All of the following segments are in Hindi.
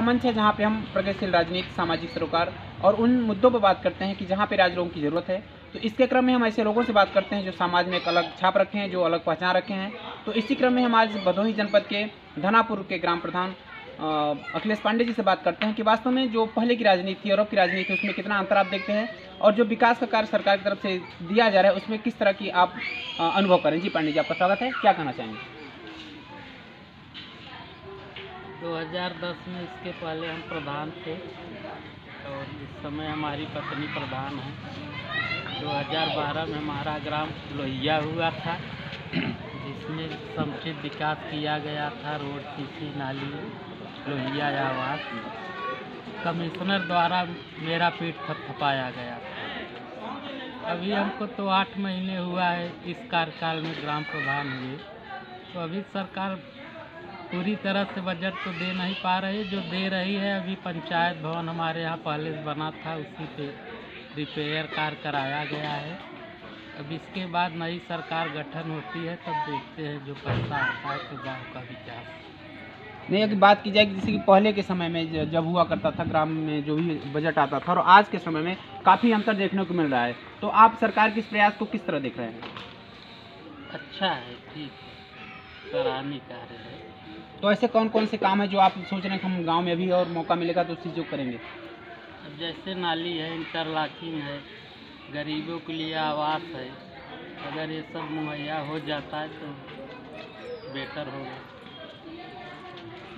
मंच है जहाँ पे हम प्रगतिशील राजनीति, सामाजिक सरोकार और उन मुद्दों पर बात करते हैं कि जहाँ पे राज लोगों की ज़रूरत है। तो इसके क्रम में हम ऐसे लोगों से बात करते हैं जो समाज में एक अलग छाप रखे हैं, जो अलग पहचान रखे हैं। तो इसी क्रम में हम आज भदोही जनपद के धनापुर के ग्राम प्रधान अखिलेश पांडे जी से बात करते हैं कि वास्तव में जो पहले की राजनीति और अब की राजनीति उसमें कितना अंतर आप देखते हैं, और जो विकास का कार्य सरकार की तरफ से दिया जा रहा है उसमें किस तरह की आप अनुभव करें। जी पांडे जी, आपका स्वागत है, क्या कहना चाहेंगे? 2010 में इसके पहले हम प्रधान थे और इस समय हमारी पत्नी प्रधान है। 2012 में हमारा ग्राम लोहिया हुआ था जिसमें समुचित विकास किया गया था। रोड, सीसी, नाली, लोहिया आवास कमिश्नर द्वारा मेरा पेट थपथपाया गया था। अभी हमको तो 8 महीने हुआ है इस कार्यकाल में ग्राम प्रधान हुए, तो अभी सरकार पूरी तरह से बजट तो दे नहीं पा रही। जो दे रही है, अभी पंचायत भवन हमारे यहाँ पहले से बना था, उसी पे रिपेयर कार्य कराया गया है। अब इसके बाद नई सरकार गठन होती है तब देखते हैं जो पैसा आता है तो गाँव का विकास। नहीं, अगर बात की जाए कि जैसे कि पहले के समय में जब हुआ करता था ग्राम में जो भी बजट आता था और आज के समय में काफ़ी अंतर देखने को मिल रहा है, तो आप सरकार के इस प्रयास को किस तरह देख रहे हैं? अच्छा है, ठीक है, सराहनीय कार्य है। तो ऐसे कौन कौन से काम है जो आप सोच रहे हैं कि हम गांव में अभी और मौका मिलेगा तो उस चीज़ को करेंगे? अब जैसे नाली है, इंटरलॉकिंग है, गरीबों के लिए आवास है, अगर ये सब मुहैया हो जाता है तो बेहतर होगा।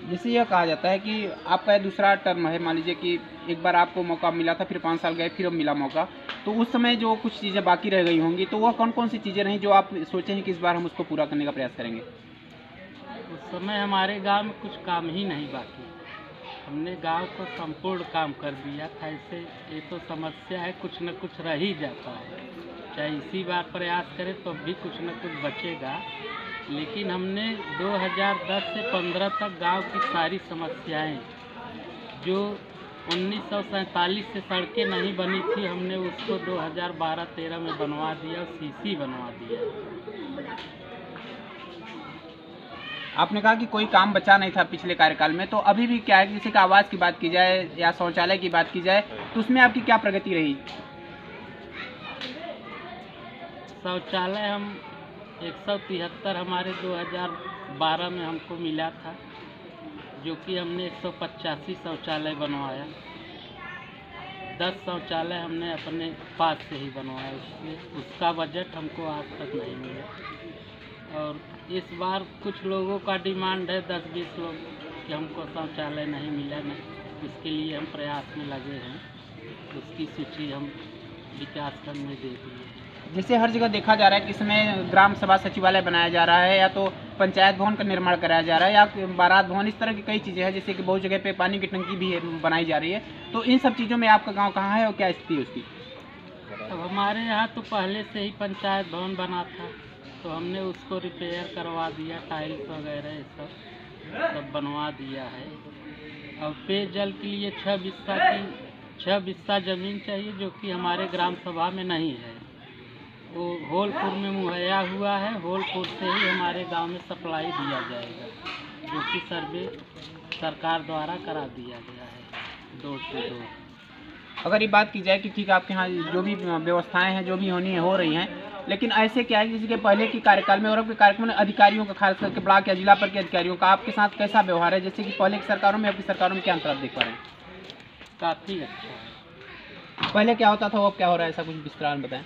जैसे यह कहा जाता है कि आपका ये दूसरा टर्म है, मान लीजिए कि एक बार आपको मौका मिला था, फिर 5 साल गए, फिर अब मिला मौका, तो उस समय जो कुछ चीज़ें बाकी रह गई होंगी तो वह कौन कौन सी चीज़ें रहीं जो आप सोचे हैं कि इस बार हम उसको पूरा करने का प्रयास करेंगे? उस समय हमारे गांव में कुछ काम ही नहीं बाकी, हमने गांव को संपूर्ण काम कर दिया था। ऐसे ये तो समस्या है, कुछ न कुछ रह ही जाता है, चाहे इसी बार प्रयास करें तो भी कुछ न कुछ बचेगा। लेकिन हमने 2010 से 15 तक गांव की सारी समस्याएं, जो 1947 से सड़कें नहीं बनी थी, हमने उसको 2012-13 में बनवा दिया और सीसी बनवा दिया। आपने कहा कि कोई काम बचा नहीं था पिछले कार्यकाल में, तो अभी भी क्या है, जैसे कि आवास की बात की जाए या शौचालय की बात की जाए, तो उसमें आपकी क्या प्रगति रही? शौचालय हम 173 हमारे 2012 में हमको मिला था, जो कि हमने 185 शौचालय बनवाया। 10 शौचालय हमने अपने पास से ही बनवाया, उसका बजट हमको आज तक नहीं मिला। और इस बार कुछ लोगों का डिमांड है, 10-20 लोग, कि हमको शौचालय नहीं मिला। नहीं, इसके लिए हम प्रयास में लगे हैं, उसकी सूची हम विकासखंड में दे दिए। जैसे हर जगह देखा जा रहा है कि इसमें ग्राम सभा सचिवालय बनाया जा रहा है, या तो पंचायत भवन का निर्माण कराया जा रहा है, या बारात भवन, इस तरह की कई चीज़ें हैं। जैसे कि बहुत जगह पे पानी की टंकी भी बनाई जा रही है, तो इन सब चीज़ों में आपका गांव कहाँ है और क्या स्थिति है उसकी? अब हमारे यहाँ तो पहले से ही पंचायत भवन बना था, तो हमने उसको रिपेयर करवा दिया, टाइल्स वगैरह ये सब बनवा दिया है। और पेयजल के लिए 6 बिस्सा ज़मीन चाहिए, जो कि हमारे ग्राम सभा में नहीं है। वो होलपुर में मुहैया हुआ है, होलपुर से ही हमारे गांव में सप्लाई दिया जाएगा, जो कि सर्वे सरकार द्वारा करा दिया गया है, डोर टू डोर। अगर ये बात की जाए कि ठीक है, आपके यहाँ जो भी व्यवस्थाएं हैं जो भी होनी है हो रही हैं, लेकिन ऐसे क्या है जैसे कि पहले के कार्यकाल में और अब के कार्यकाल में अधिकारियों का, खास करके ब्लॉक या जिला पर के अधिकारियों का आपके साथ कैसा व्यवहार है? जैसे कि पहले की सरकारों में अब की सरकारों में क्या अंतर आप देख पा रहे हैं? काफ़ी अच्छा है। पहले क्या होता था, वो अब क्या हो रहा है, ऐसा कुछ विस्तार में बताएं।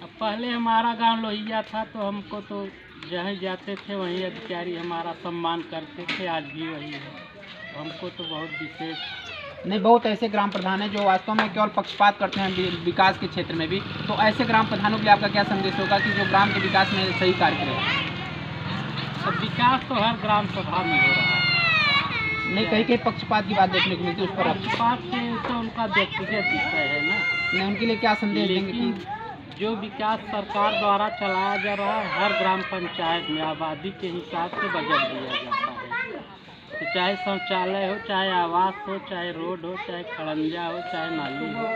अब पहले हमारा गांव लोहिया था, तो हमको तो जहाँ जाते थे वहीं अधिकारी हमारा सम्मान करते थे, आज भी वही है। हमको तो बहुत विशेष नहीं, बहुत ऐसे ग्राम प्रधान हैं जो वास्तव में केवल पक्षपात करते हैं विकास के क्षेत्र में भी, तो ऐसे ग्राम प्रधानों के लिए आपका क्या संदेश होगा कि जो ग्राम के विकास में सही कार्य करें? अब विकास तो हर ग्राम सभा में हो रहा है। नहीं, कहीं पक्षपात की बात देखने को मिलती है, उस पर पक्षपात से तो उनका व्यक्तिगत विषय है ना। नहीं, उनके लिए क्या संदेश देंगे कि जो विकास सरकार द्वारा चलाया जा रहा है, हर ग्राम पंचायत में आबादी के हिसाब से बजट दिया जाता है, तो चाहे शौचालय हो, चाहे आवास हो, चाहे रोड हो, चाहे खड़ंजा हो, चाहे नाली हो,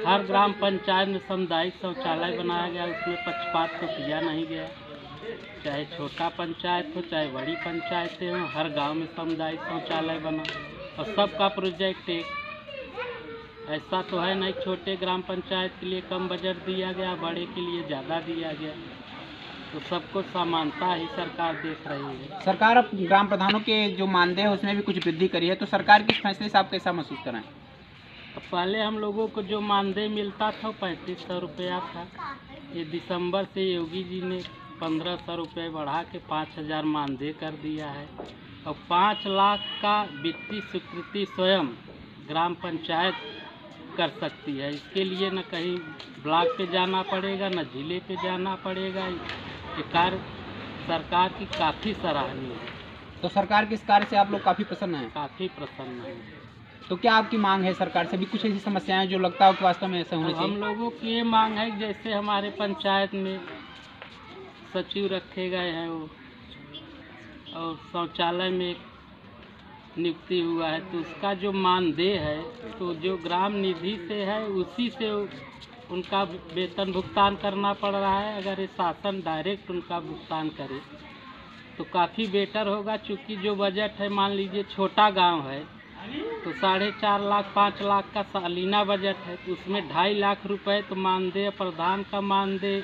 हर ग्राम पंचायत में सामुदायिक शौचालय बनाया गया, उसमें पक्षपात तो किया नहीं गया। चाहे छोटा पंचायत हो चाहे बड़ी पंचायतें हों, हर गांव में सामुदायिक शौचालय बना और सबका प्रोजेक्ट एक। ऐसा तो है नहीं छोटे ग्राम पंचायत के लिए कम बजट दिया गया, बड़े के लिए ज़्यादा दिया गया, तो सबको समानता ही सरकार देख रही है। सरकार अब ग्राम प्रधानों के जो मानदेय है उसमें भी कुछ वृद्धि करी है, तो सरकार के इस फैसले से आप कैसा महसूस करें? पहले हम लोगों को जो मानदेय मिलता था 3500 रुपया था। ये दिसंबर से योगी जी ने 1500 रुपये बढ़ा के 5000 मानदेय कर दिया है और 5 लाख का वित्तीय स्वीकृति स्वयं ग्राम पंचायत कर सकती है। इसके लिए न कहीं ब्लॉक पे जाना पड़ेगा न जिले पे जाना पड़ेगा। ये कार्य सरकार की काफ़ी सराहनीय है। तो सरकार के इस कार्य से आप लोग काफ़ी प्रसन्न हैं? काफ़ी प्रसन्न हैं। तो क्या आपकी मांग है सरकार से भी? कुछ ऐसी समस्याएं जो लगता है कि वास्तव में ऐसा होना चाहिए? हम लोगों की ये मांग है कि जैसे हमारे पंचायत में सचिव रखे गए हैं वो और शौचालय में नियुक्ति हुआ है, तो उसका जो मानदेय है तो जो ग्राम निधि से है उसी से उनका वेतन भुगतान करना पड़ रहा है। अगर ये शासन डायरेक्ट उनका भुगतान करे तो काफ़ी बेटर होगा। चूँकि जो बजट है, मान लीजिए छोटा गांव है तो 4.5 लाख 5 लाख का सालाना बजट है, तो उसमें 2.5 लाख रुपए तो मानदेय, प्रधान का मानदेय,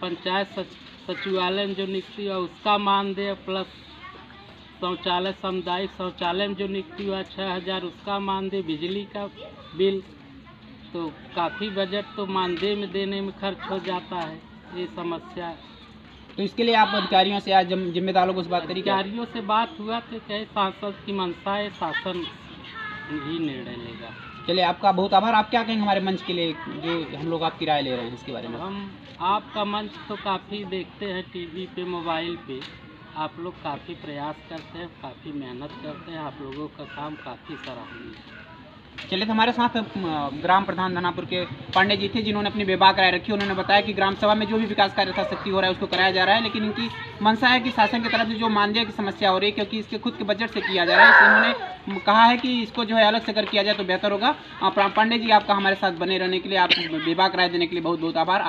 पंचायत सचिवालय में जो नियुक्ति हुआ उसका मानदेय, प्लस शौचालय सामुदायिक शौचालय में जो नियुक्ति हुआ 6000 उसका मानदेय, बिजली का बिल, तो काफ़ी बजट तो मानदेय में देने में खर्च हो जाता है। ये समस्या। तो इसके लिए आप अधिकारियों से या जिम्मेदारों को बात करिए? अधिकारियों से बात हुआ तो क्या सांसद की मंशा है, शासन ही निर्णय लेगा। चलिए, आपका बहुत आभार। आप क्या कहेंगे हमारे मंच के लिए जो हम लोग आपकी राय ले रहे हैं इसके बारे में? हम आपका मंच तो काफ़ी देखते हैं टीवी पे, मोबाइल पे। आप लोग काफ़ी प्रयास करते हैं, काफ़ी मेहनत करते हैं। आप लोगों का काम काफ़ी सराहनीय है। चलिए, तो हमारे साथ ग्राम प्रधान धनापुर के पांडे जी थे जिन्होंने अपनी बेबाक राय रखी। उन्होंने बताया कि ग्राम सभा में जो भी विकास कार्य यथाशक्ति हो रहा है उसको कराया जा रहा है, लेकिन इनकी मंशा है कि शासन की तरफ से जो मानदेय की समस्या हो रही है क्योंकि इसके खुद के बजट से किया जा रहा है, इसलिए उन्होंने कहा है कि इसको जो है अलग से कर किया जाए तो बेहतर होगा। पांडे जी, आपका हमारे साथ बने रहने के लिए, आप बेबाक राय देने के लिए बहुत बहुत आभार।